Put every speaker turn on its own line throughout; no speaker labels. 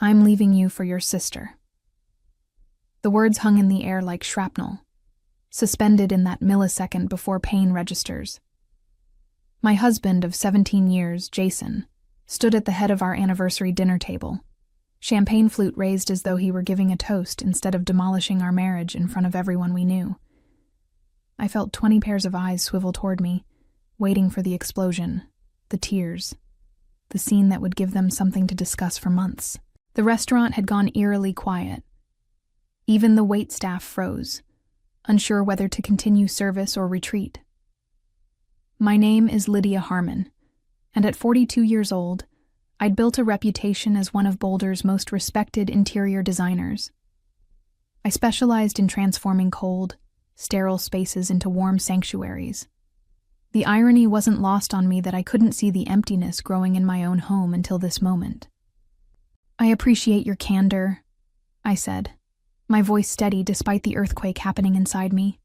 I'm leaving you for your sister." The words hung in the air like shrapnel, suspended in that millisecond before pain registers. My husband of 17 years, Jason, stood at the head of our anniversary dinner table, champagne flute raised as though he were giving a toast instead of demolishing our marriage in front of everyone we knew. I felt 20 pairs of eyes swivel toward me, waiting for the explosion, the tears, the scene that would give them something to discuss for months. The restaurant had gone eerily quiet. Even the waitstaff froze, unsure whether to continue service or retreat. My name is Lydia Harmon, and at 42 years old, I'd built a reputation as one of Boulder's most respected interior designers. I specialized in transforming cold, sterile spaces into warm sanctuaries. The irony wasn't lost on me that I couldn't see the emptiness growing in my own home until this moment. "I appreciate your candor," I said, my voice steady despite the earthquake happening inside me.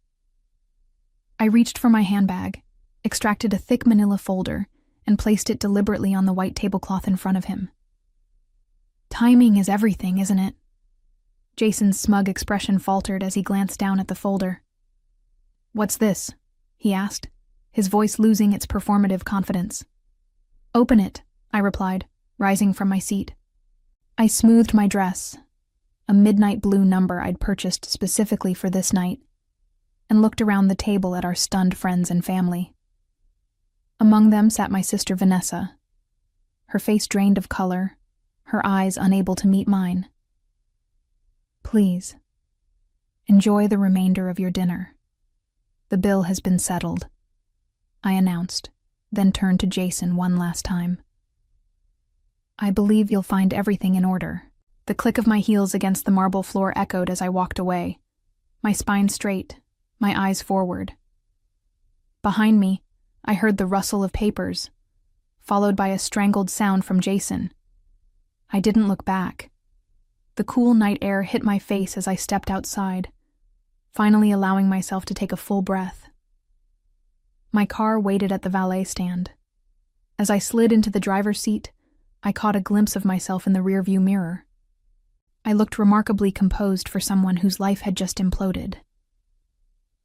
I reached for my handbag, extracted a thick manila folder, and placed it deliberately on the white tablecloth in front of him. "Timing is everything, isn't it?" Jason's smug expression faltered as he glanced down at the folder. "What's this?" he asked, his voice losing its performative confidence. "Open it," I replied, rising from my seat. I smoothed my dress, a midnight blue number I'd purchased specifically for this night, and looked around the table at our stunned friends and family. Among them sat my sister Vanessa, her face drained of color, her eyes unable to meet mine. "Please, enjoy the remainder of your dinner. The bill has been settled," I announced, then turned to Jason one last time. "I believe you'll find everything in order." The click of my heels against the marble floor echoed as I walked away, my spine straight, my eyes forward. Behind me, I heard the rustle of papers, followed by a strangled sound from Jason. I didn't look back. The cool night air hit my face as I stepped outside, finally allowing myself to take a full breath. My car waited at the valet stand. As I slid into the driver's seat, I caught a glimpse of myself in the rearview mirror. I looked remarkably composed for someone whose life had just imploded.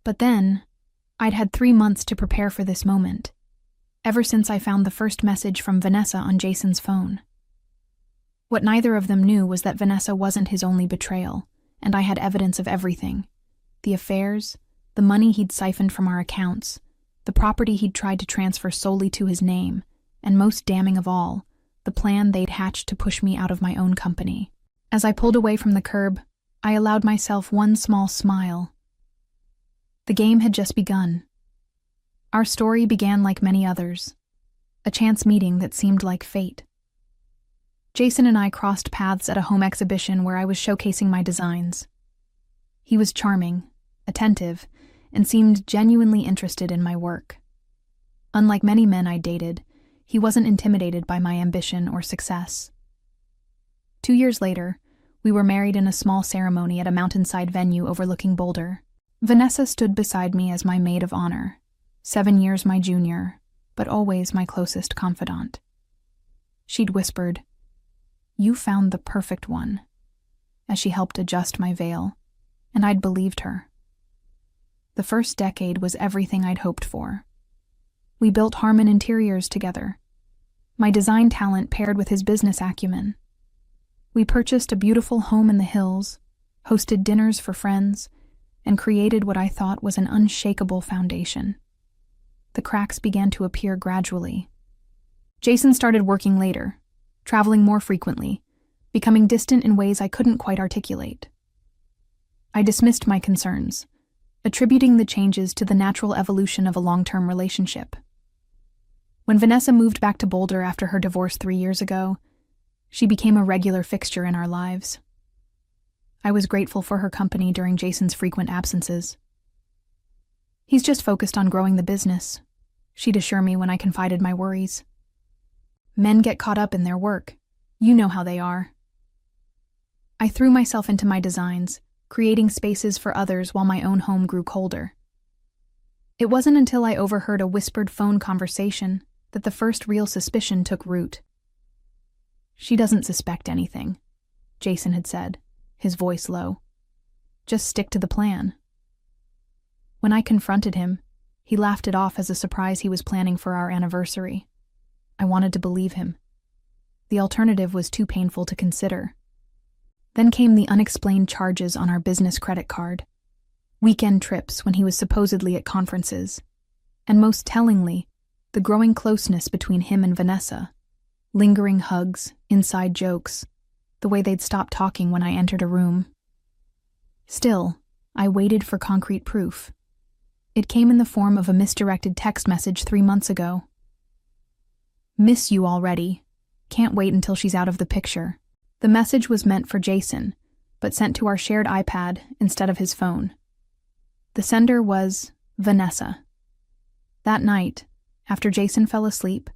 But then, I'd had 3 months to prepare for this moment, ever since I found the first message from Vanessa on Jason's phone. What neither of them knew was that Vanessa wasn't his only betrayal, and I had evidence of everything. The affairs, the money he'd siphoned from our accounts, the property he'd tried to transfer solely to his name, and most damning of all, the plan they'd hatched to push me out of my own company. As I pulled away from the curb, I allowed myself one small smile. The game had just begun. Our story began like many others, a chance meeting that seemed like fate. Jason and I crossed paths at a home exhibition where I was showcasing my designs. He was charming, attentive, and seemed genuinely interested in my work. Unlike many men I dated, he wasn't intimidated by my ambition or success. 2 years later, we were married in a small ceremony at a mountainside venue overlooking Boulder. Vanessa stood beside me as my maid of honor, 7 years my junior, but always my closest confidant. She'd whispered, "You found the perfect one," as she helped adjust my veil, and I'd believed her. The first decade was everything I'd hoped for. We built Harmon Interiors together, my design talent paired with his business acumen. We purchased a beautiful home in the hills, hosted dinners for friends, and created what I thought was an unshakable foundation. The cracks began to appear gradually. Jason started working later, traveling more frequently, becoming distant in ways I couldn't quite articulate. I dismissed my concerns, attributing the changes to the natural evolution of a long-term relationship. When Vanessa moved back to Boulder after her divorce 3 years ago, she became a regular fixture in our lives. I was grateful for her company during Jason's frequent absences. "He's just focused on growing the business," she'd assure me when I confided my worries. "Men get caught up in their work. You know how they are." I threw myself into my designs, creating spaces for others while my own home grew colder. It wasn't until I overheard a whispered phone conversation that the first real suspicion took root. "She doesn't suspect anything," Jason had said, his voice low. Just stick to the plan. When I confronted him, he laughed it off as a surprise he was planning for our anniversary. I wanted to believe him. The alternative was too painful to consider. Then came the unexplained charges on our business credit card, weekend trips when he was supposedly at conferences, and most tellingly, the growing closeness between him and Vanessa, lingering hugs, inside jokes, the way they'd stop talking when I entered a room. Still, I waited for concrete proof. It came in the form of a misdirected text message 3 months ago. Miss you already. Can't wait until she's out of the picture. The message was meant for Jason, but sent to our shared iPad instead of his phone. The sender was Vanessa. That night, after Jason fell asleep,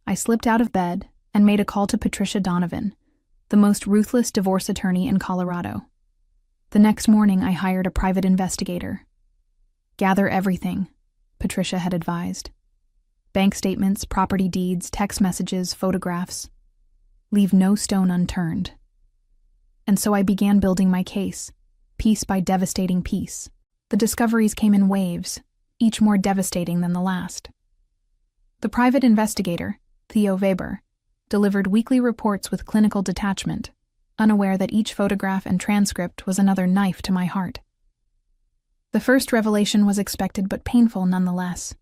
I slipped out of bed and made a call to Patricia Donovan, the most ruthless divorce attorney in Colorado. The next morning, I hired a private investigator. Gather everything, Patricia had advised. Bank statements, property deeds, text messages, photographs. Leave no stone unturned. And so I began building my case, piece by devastating piece. The discoveries came in waves, each more devastating than the last. The private investigator, Theo Weber, delivered weekly reports with clinical detachment, unaware that each photograph and transcript was another knife to my heart. The first revelation was expected but painful nonetheless.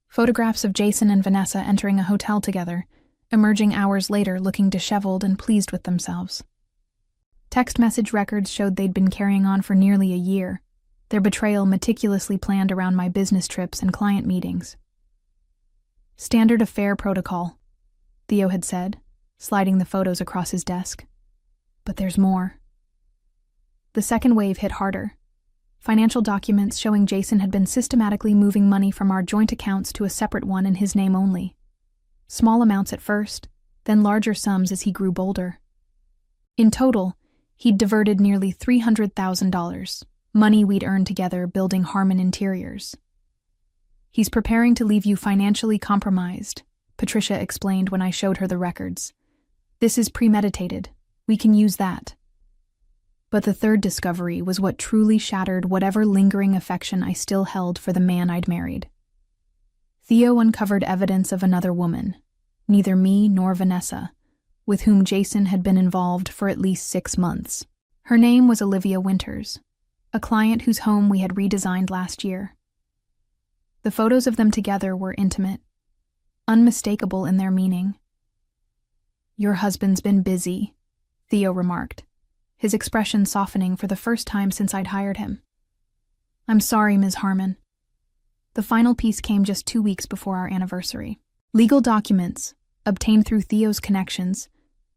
Photographs of Jason and Vanessa entering a hotel together, emerging hours later looking disheveled and pleased with themselves. Text message records showed they'd been carrying on for nearly a year, their betrayal meticulously planned around my business trips and client meetings. Standard affair protocol, Theo had said, sliding the photos across his desk. But there's more. The second wave hit harder. Financial documents showing Jason had been systematically moving money from our joint accounts to a separate one in his name only. Small amounts at first, then larger sums as he grew bolder. In total, he'd diverted nearly $300,000, money we'd earned together building Harmon Interiors. He's preparing to leave you financially compromised, Patricia explained when I showed her the records. This is premeditated. We can use that. But the third discovery was what truly shattered whatever lingering affection I still held for the man I'd married. Theo uncovered evidence of another woman, neither me nor Vanessa, with whom Jason had been involved for at least 6 months. Her name was Olivia Winters, a client whose home we had redesigned last year. The photos of them together were intimate, unmistakable in their meaning. "Your husband's been busy," Theo remarked, his expression softening for the first time since I'd hired him. "I'm sorry, Ms. Harmon." The final piece came just 2 weeks before our anniversary. Legal documents, obtained through Theo's connections,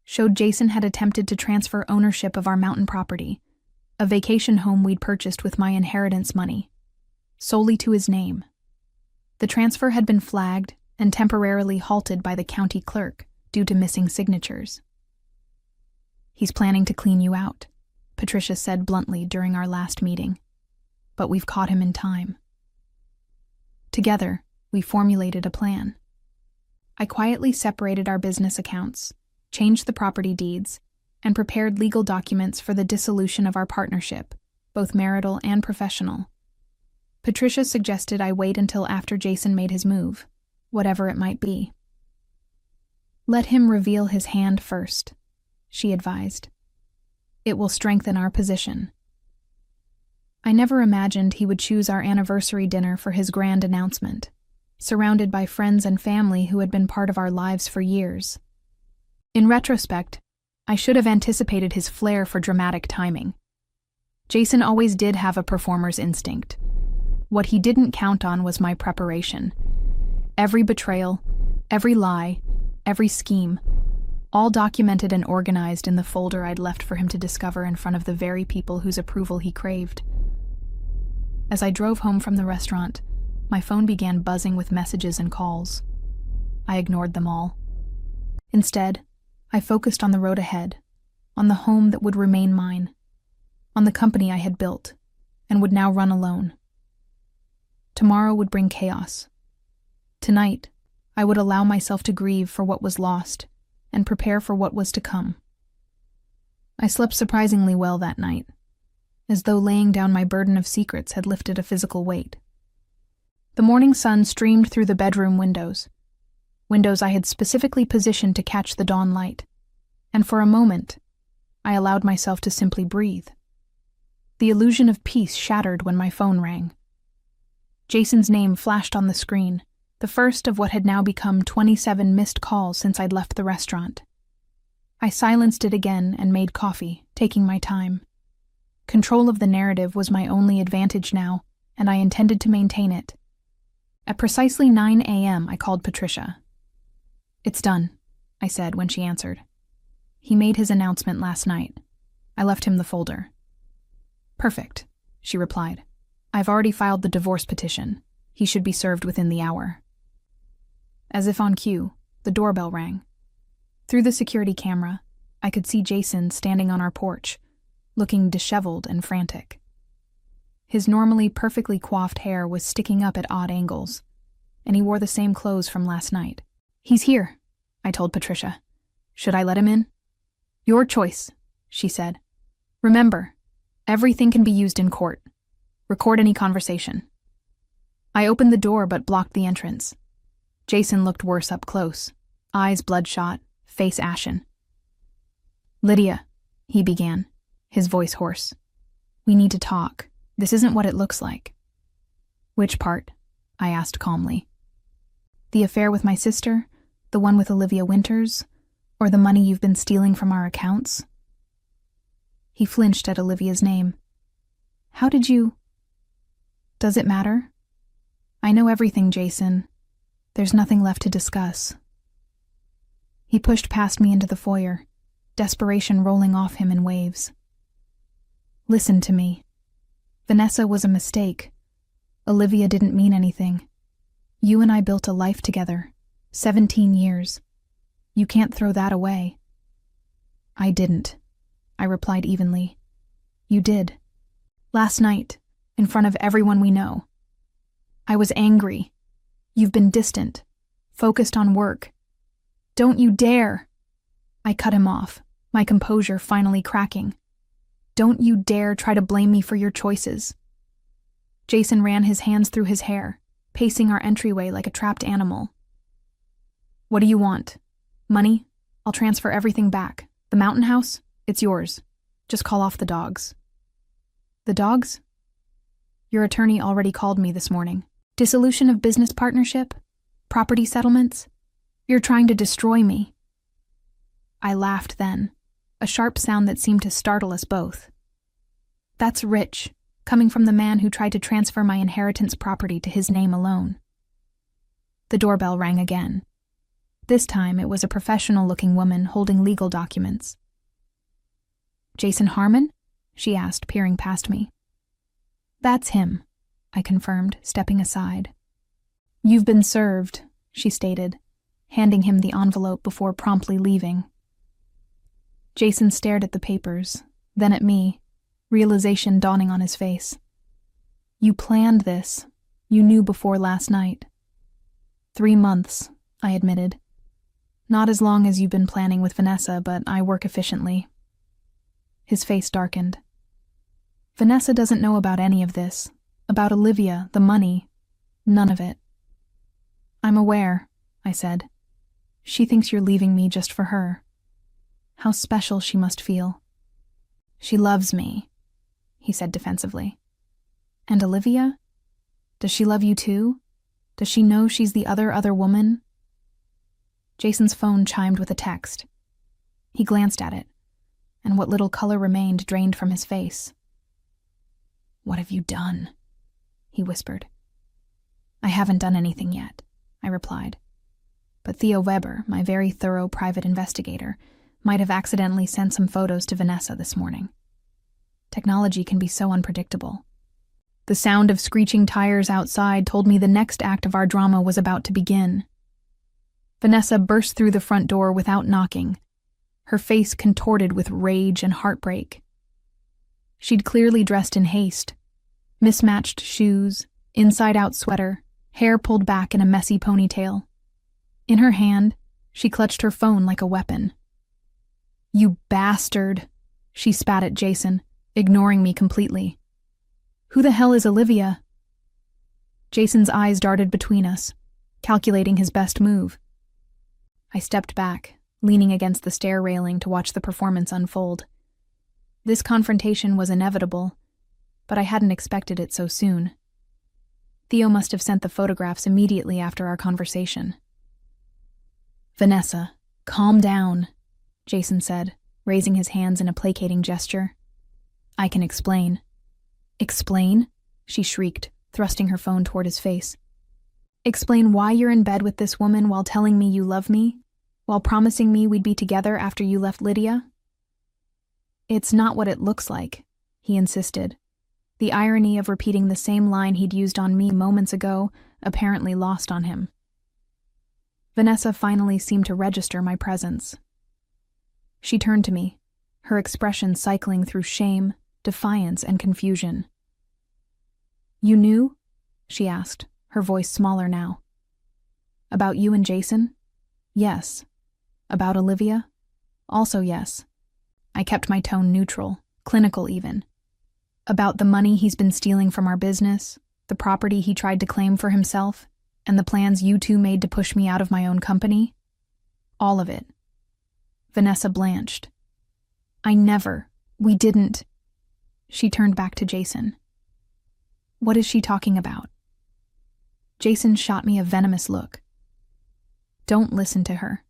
showed Jason had attempted to transfer ownership of our mountain property, a vacation home we'd purchased with my inheritance money, solely to his name. The transfer had been flagged and temporarily halted by the county clerk due to missing signatures. "He's planning to clean you out," Patricia said bluntly during our last meeting. "But we've caught him in time." Together, we formulated a plan. I quietly separated our business accounts, changed the property deeds, and prepared legal documents for the dissolution of our partnership, both marital and professional. Patricia suggested I wait until after Jason made his move, whatever it might be. "Let him reveal his hand first," she advised. "It will strengthen our position." I never imagined he would choose our anniversary dinner for his grand announcement, surrounded by friends and family who had been part of our lives for years. In retrospect, I should have anticipated his flair for dramatic timing. Jason always did have a performer's instinct. What he didn't count on was my preparation. Every betrayal, every lie, every scheme, all documented and organized in the folder I'd left for him to discover in front of the very people whose approval he craved. As I drove home from the restaurant, my phone began buzzing with messages and calls. I ignored them all. Instead, I focused on the road ahead, on the home that would remain mine, on the company I had built and would now run alone. Tomorrow would bring chaos. Tonight, I would allow myself to grieve for what was lost and prepare for what was to come. I slept surprisingly well that night, as though laying down my burden of secrets had lifted a physical weight. The morning sun streamed through the bedroom windows I had specifically positioned to catch the dawn light, and for a moment, I allowed myself to simply breathe. The illusion of peace shattered when my phone rang. Jason's name flashed on the screen, the first of what had now become 27 missed calls since I'd left the restaurant. I silenced it again and made coffee, taking my time. Control of the narrative was my only advantage now, and I intended to maintain it. At precisely 9 a.m., I called Patricia. "It's done," I said when she answered. "He made his announcement last night. I left him the folder." "Perfect," she replied. "I've already filed the divorce petition. He should be served within the hour." As if on cue, the doorbell rang. Through the security camera, I could see Jason standing on our porch, looking disheveled and frantic. His normally perfectly coiffed hair was sticking up at odd angles, and he wore the same clothes from last night. "He's here," I told Patricia. "Should I let him in?" "Your choice," she said. "Remember, everything can be used in court. Record any conversation." I opened the door but blocked the entrance. Jason looked worse up close, eyes bloodshot, face ashen. "Lydia," he began, his voice hoarse. "We need to talk. This isn't what it looks like." "Which part?" I asked calmly. "The affair with my sister? The one with Olivia Winters? Or the money you've been stealing from our accounts?" He flinched at Olivia's name. "How did you—" "Does it matter? I know everything, Jason. There's nothing left to discuss." He pushed past me into the foyer, desperation rolling off him in waves. "Listen to me. Vanessa was a mistake. Olivia didn't mean anything. You and I built a life together, 17 years. You can't throw that away." "I didn't," I replied evenly. "You did. Last night, in front of everyone we know. I was angry. You've been distant, focused on work. Don't you dare!" I cut him off, my composure finally cracking. "Don't you dare try to blame me for your choices." Jason ran his hands through his hair, pacing our entryway like a trapped animal. "What do you want? Money? I'll transfer everything back. The mountain house? It's yours. Just call off the dogs." "The dogs?" "Your attorney already called me this morning. Dissolution of business partnership? Property settlements? You're trying to destroy me." I laughed then, a sharp sound that seemed to startle us both. That's rich, coming from the man who tried to transfer my inheritance property to his name alone. The doorbell rang again. This time it was a professional-looking woman holding legal documents. "Jason Harmon?" she asked, peering past me. "That's him," I confirmed, stepping aside. "You've been served," she stated, handing him the envelope before promptly leaving. Jason stared at the papers, then at me, realization dawning on his face. "You planned this. You knew before last night." 3 months, I admitted. "Not as long as you've been planning with Vanessa, but I work efficiently." His face darkened. "Vanessa doesn't know about any of this. About Olivia, the money. None of it." "I'm aware," I said. "She thinks you're leaving me just for her. How special she must feel." "She loves me," he said defensively. "And Olivia? Does she love you too? Does she know she's the other woman?" Jason's phone chimed with a text. He glanced at it, and what little color remained drained from his face. "What have you done?" he whispered. "I haven't done anything yet," I replied. But Theo Weber, my very thorough private investigator, might have accidentally sent some photos to Vanessa this morning. Technology can be so unpredictable. The sound of screeching tires outside told me the next act of our drama was about to begin. Vanessa burst through the front door without knocking, her face contorted with rage and heartbreak. She'd clearly dressed in haste. Mismatched shoes, inside-out sweater, hair pulled back in a messy ponytail. In her hand, she clutched her phone like a weapon. "You bastard," She spat at Jason, ignoring me completely. Who the hell is Olivia? Jason's eyes darted between us, calculating his best move. I stepped back, leaning against the stair railing to watch the performance unfold. This confrontation was inevitable, but I hadn't expected it so soon. Theo must have sent the photographs immediately after our conversation. Vanessa, calm down, Jason said, raising his hands in a placating gesture. I can explain. Explain? She shrieked, thrusting her phone toward his face. Explain why you're in bed with this woman while telling me you love me, while promising me we'd be together after you left Lydia? It's not what it looks like, he insisted, the irony of repeating the same line he'd used on me moments ago apparently lost on him. Vanessa finally seemed to register my presence. She turned to me, her expression cycling through shame, defiance, and confusion. You knew? She asked, her voice smaller now. About you and Jason? Yes. About Olivia? Also yes. I kept my tone neutral, clinical even. About the money he's been stealing from our business, the property he tried to claim for himself, and the plans you two made to push me out of my own company? All of it. Vanessa blanched. We didn't. She turned back to Jason. What is she talking about? Jason shot me a venomous look. Don't listen to her.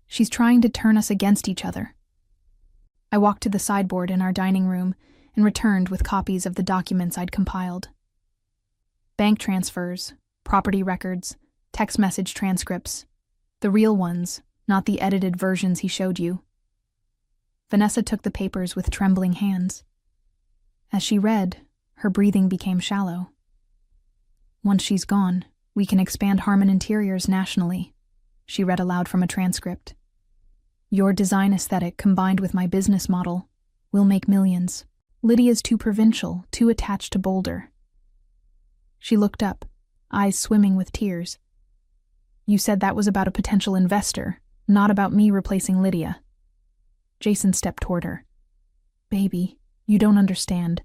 She's trying to turn us against each other. I walked to the sideboard in our dining room and returned with copies of the documents I'd compiled. Bank transfers, property records, text message transcripts. The real ones, not the edited versions he showed you. Vanessa took the papers with trembling hands. As she read, her breathing became shallow. Once she's gone, we can expand Harmon Interiors nationally, she read aloud from a transcript. Your design aesthetic combined with my business model will make millions. Lydia's too provincial, too attached to Boulder. She looked up, eyes swimming with tears. You said that was about a potential investor, not about me replacing Lydia. Jason stepped toward her. Baby, you don't understand.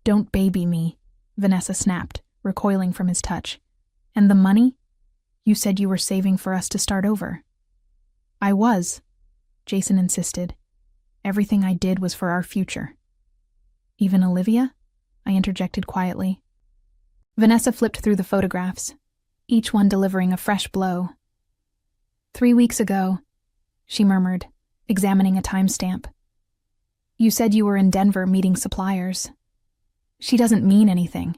Don't baby me, Vanessa snapped, recoiling from his touch. And the money? You said you were saving for us to start over. I was, Jason insisted. Everything I did was for our future. Even Olivia? I interjected quietly. Vanessa flipped through the photographs, each one delivering a fresh blow. 3 weeks ago, she murmured, examining a timestamp. You said you were in Denver meeting suppliers. She doesn't mean anything,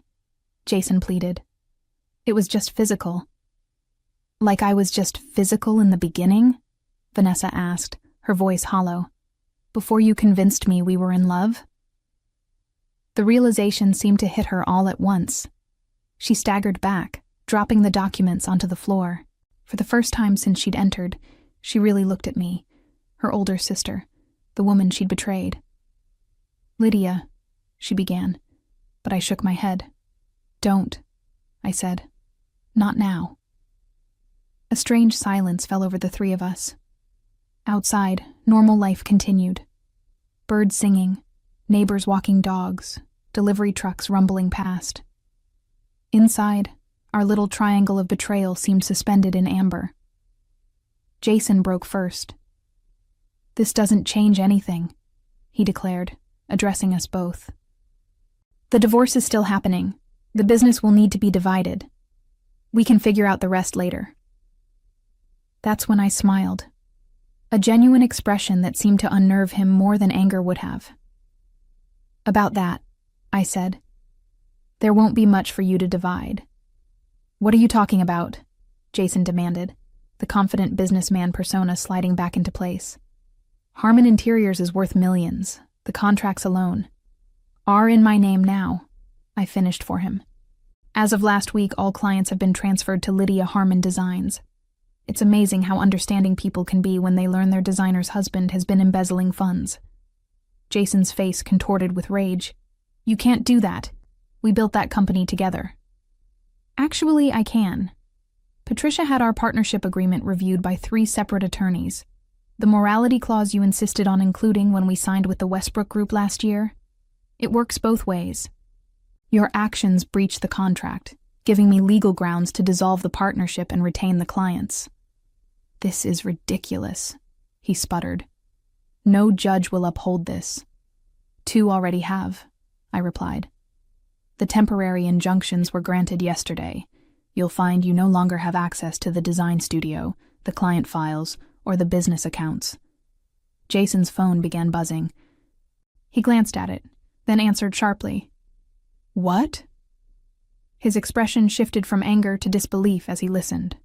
Jason pleaded. It was just physical. Like I was just physical in the beginning? Vanessa asked, her voice hollow. Before you convinced me we were in love? The realization seemed to hit her all at once. She staggered back, dropping the documents onto the floor. For the first time since she'd entered, she really looked at me, her older sister, the woman she'd betrayed. Lydia, she began, but I shook my head. Don't, I said. Not now. A strange silence fell over the three of us. Outside, normal life continued. Birds singing, neighbors walking dogs, delivery trucks rumbling past. Inside, our little triangle of betrayal seemed suspended in amber. Jason broke first. This doesn't change anything, he declared, addressing us both. The divorce is still happening. The business will need to be divided. We can figure out the rest later. That's when I smiled. A genuine expression that seemed to unnerve him more than anger would have. About that, I said. There won't be much for you to divide. What are you talking about? Jason demanded, the confident businessman persona sliding back into place. Harmon Interiors is worth millions, the contracts alone. Are in my name now, I finished for him. As of last week, all clients have been transferred to Lydia Harmon Designs. It's amazing how understanding people can be when they learn their designer's husband has been embezzling funds. Jason's face contorted with rage. You can't do that. We built that company together. Actually, I can. Patricia had our partnership agreement reviewed by 3 separate attorneys. The morality clause you insisted on including when we signed with the Westbrook Group last year? It works both ways. Your actions breach the contract, giving me legal grounds to dissolve the partnership and retain the clients. This is ridiculous, he sputtered. No judge will uphold this. 2 already have, I replied. The temporary injunctions were granted yesterday. You'll find you no longer have access to the design studio, the client files, or the business accounts. Jason's phone began buzzing. He glanced at it, then answered sharply. What? His expression shifted from anger to disbelief as he listened.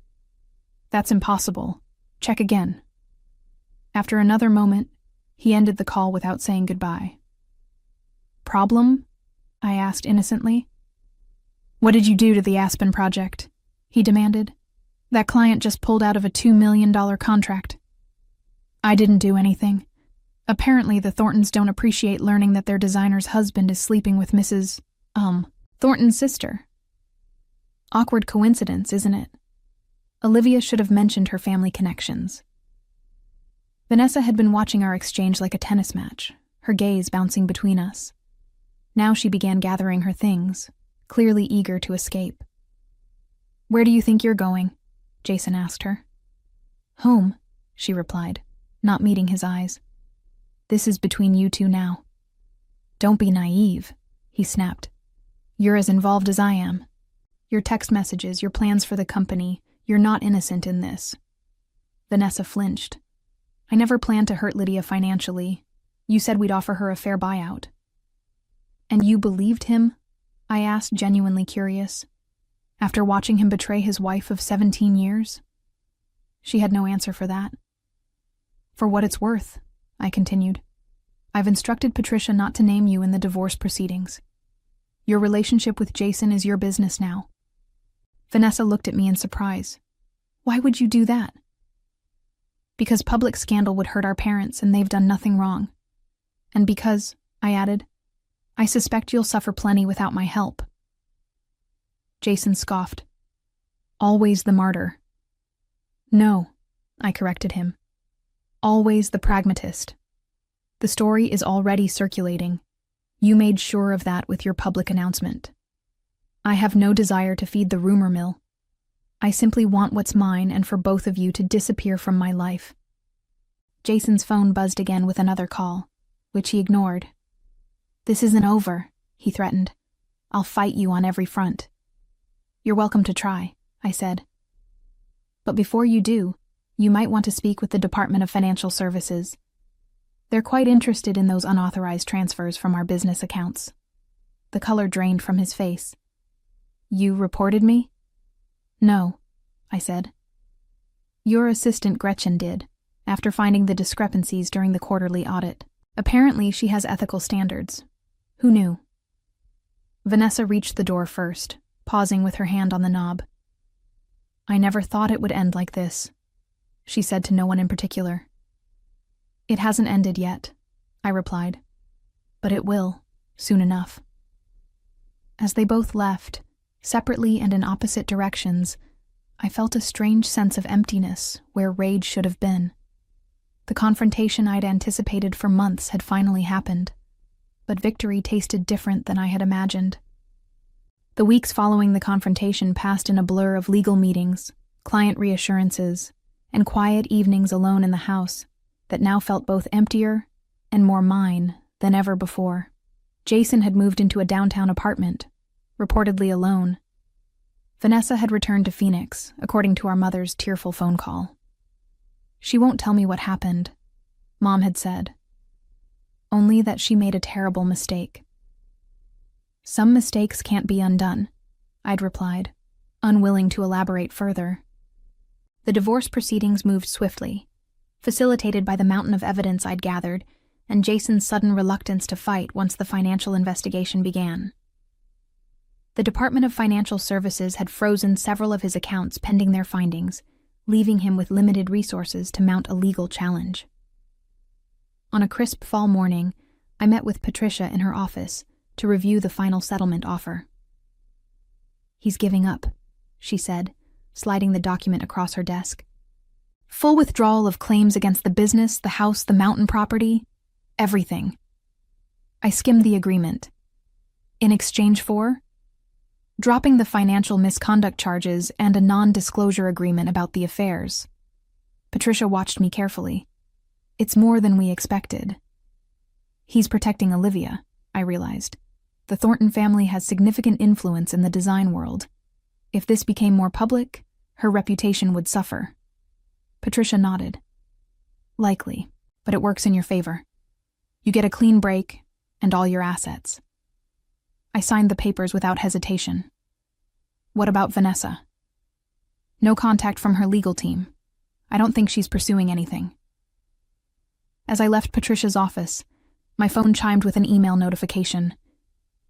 That's impossible. Check again. After another moment, he ended the call without saying goodbye. Problem? I asked innocently. What did you do to the Aspen project? He demanded. That client just pulled out of a $2 million contract. I didn't do anything. Apparently the Thorntons don't appreciate learning that their designer's husband is sleeping with Mrs. Thornton's sister. Awkward coincidence, isn't it? Olivia should have mentioned her family connections. Vanessa had been watching our exchange like a tennis match, her gaze bouncing between us. Now she began gathering her things, clearly eager to escape. Where do you think you're going? Jason asked her. Home, she replied, not meeting his eyes. This is between you two now. Don't be naive, he snapped. You're as involved as I am. Your text messages, your plans for the company, you're not innocent in this. Vanessa flinched. I never planned to hurt Lydia financially. You said we'd offer her a fair buyout. And you believed him? I asked, genuinely curious. After watching him betray his wife of 17 years? She had no answer for that. For what it's worth, I continued. I've instructed Patricia not to name you in the divorce proceedings. Your relationship with Jason is your business now. Vanessa looked at me in surprise. Why would you do that? Because public scandal would hurt our parents and they've done nothing wrong. And because, I added, I suspect you'll suffer plenty without my help. Jason scoffed. Always the martyr. No, I corrected him. Always the pragmatist. The story is already circulating. You made sure of that with your public announcement. I have no desire to feed the rumor mill. I simply want what's mine and for both of you to disappear from my life. Jason's phone buzzed again with another call, which he ignored. This isn't over, he threatened. I'll fight you on every front. You're welcome to try, I said. But before you do, you might want to speak with the Department of Financial Services. They're quite interested in those unauthorized transfers from our business accounts. The color drained from his face. You reported me? No, I said. Your assistant Gretchen did, after finding the discrepancies during the quarterly audit. Apparently she has ethical standards. Who knew? Vanessa reached the door first, pausing with her hand on the knob. I never thought it would end like this, she said to no one in particular. It hasn't ended yet, I replied. But it will, soon enough. As they both left, separately and in opposite directions, I felt a strange sense of emptiness where rage should have been. The confrontation I'd anticipated for months had finally happened, but victory tasted different than I had imagined. The weeks following the confrontation passed in a blur of legal meetings, client reassurances, and quiet evenings alone in the house that now felt both emptier and more mine than ever before. Jason had moved into a downtown apartment, reportedly alone. Vanessa had returned to Phoenix, according to our mother's tearful phone call. She won't tell me what happened, Mom had said. Only that she made a terrible mistake. Some mistakes can't be undone, I'd replied, unwilling to elaborate further. The divorce proceedings moved swiftly, facilitated by the mountain of evidence I'd gathered and Jason's sudden reluctance to fight once the financial investigation began. The Department of Financial Services had frozen several of his accounts pending their findings, leaving him with limited resources to mount a legal challenge. On a crisp fall morning, I met with Patricia in her office to review the final settlement offer. He's giving up, she said, sliding the document across her desk. Full withdrawal of claims against the business, the house, the mountain property, everything. I skimmed the agreement. In exchange for dropping the financial misconduct charges and a non-disclosure agreement about the affairs. Patricia watched me carefully. It's more than we expected. He's protecting Olivia, I realized. The Thornton family has significant influence in the design world. If this became more public, her reputation would suffer. Patricia nodded. Likely, but it works in your favor. You get a clean break and all your assets. I signed the papers without hesitation. What about Vanessa? No contact from her legal team. I don't think she's pursuing anything. As I left Patricia's office, my phone chimed with an email notification.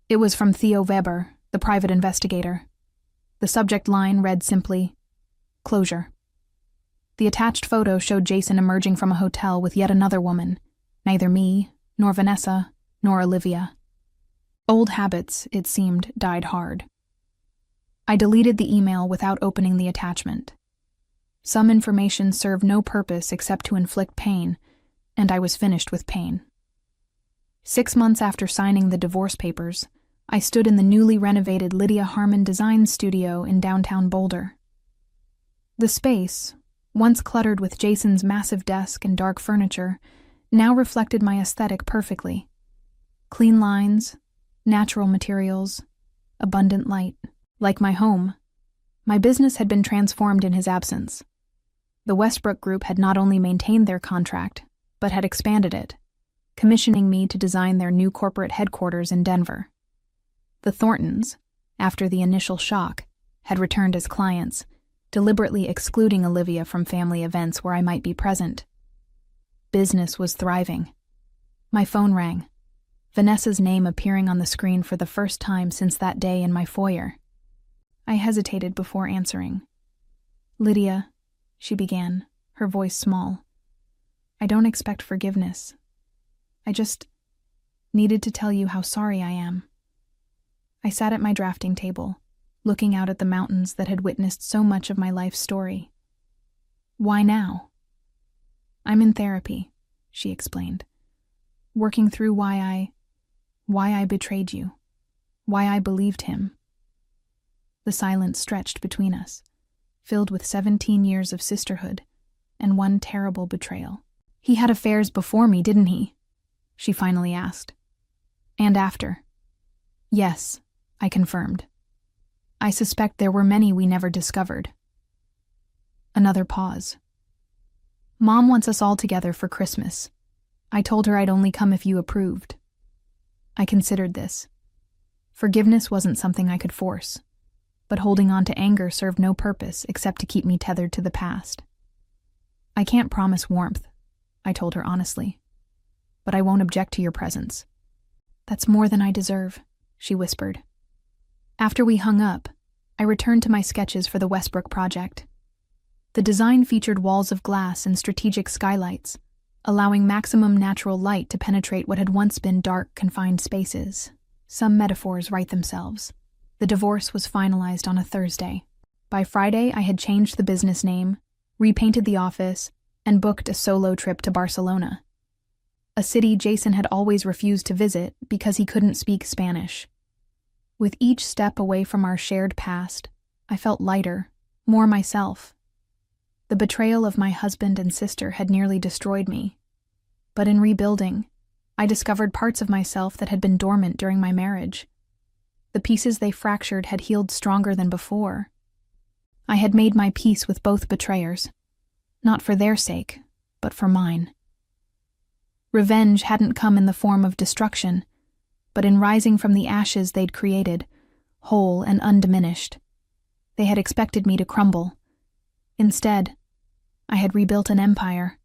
It was from Theo Weber, the private investigator. The subject line read simply, "Closure." The attached photo showed Jason emerging from a hotel with yet another woman, neither me, nor Vanessa, nor Olivia. Old habits, it seemed, died hard. I deleted the email without opening the attachment. Some information served no purpose except to inflict pain, and I was finished with pain. 6 months after signing the divorce papers, I stood in the newly renovated Lydia Harmon Design Studio in downtown Boulder. The space, once cluttered with Jason's massive desk and dark furniture, now reflected my aesthetic perfectly. Clean lines, natural materials, abundant light. Like my home, my business had been transformed in his absence. The Westbrook Group had not only maintained their contract, but had expanded it, commissioning me to design their new corporate headquarters in Denver. The Thorntons, after the initial shock, had returned as clients, deliberately excluding Olivia from family events where I might be present. Business was thriving. My phone rang, Vanessa's name appearing on the screen for the first time since that day in my foyer. I hesitated before answering. "Lydia," she began, her voice small. "I don't expect forgiveness. I just needed to tell you how sorry I am." I sat at my drafting table, looking out at the mountains that had witnessed so much of my life's story. "Why now?" "I'm in therapy," she explained, "working through why I betrayed you, why I believed him." The silence stretched between us, filled with 17 years of sisterhood and one terrible betrayal. "He had affairs before me, didn't he?" she finally asked. "And after?" "Yes," I confirmed. "I suspect there were many we never discovered." Another pause. "Mom wants us all together for Christmas. I told her I'd only come if you approved." I considered this. Forgiveness wasn't something I could force, but holding on to anger served no purpose except to keep me tethered to the past. "I can't promise warmth," I told her honestly, "but I won't object to your presence." "That's more than I deserve," she whispered. After we hung up, I returned to my sketches for the Westbrook project. The design featured walls of glass and strategic skylights, allowing maximum natural light to penetrate what had once been dark, confined spaces. Some metaphors write themselves. The divorce was finalized on a Thursday. By Friday, I had changed the business name, repainted the office, and booked a solo trip to Barcelona, a city Jason had always refused to visit because he couldn't speak Spanish. With each step away from our shared past, I felt lighter, more myself. The betrayal of my husband and sister had nearly destroyed me. But in rebuilding, I discovered parts of myself that had been dormant during my marriage. The pieces they fractured had healed stronger than before. I had made my peace with both betrayers, not for their sake, but for mine. Revenge hadn't come in the form of destruction, but in rising from the ashes they'd created, whole and undiminished. They had expected me to crumble. Instead, I had rebuilt an empire.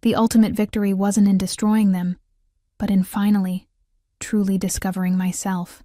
The ultimate victory wasn't in destroying them, but in finally, truly discovering myself.